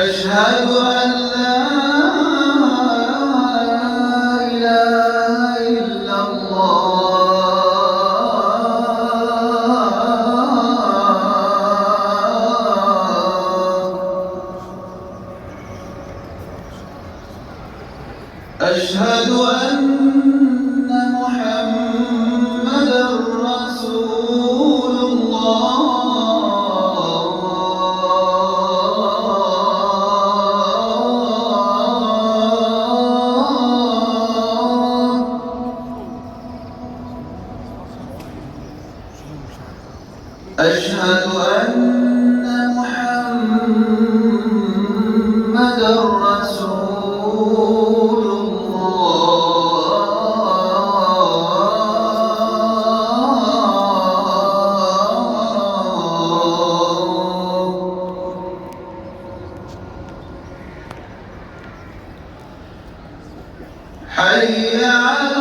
أشهد أن لا إله إلا الله. أشهد أن محمدًا رسول الله. أشهد أن محمدًا رسول الله. حي على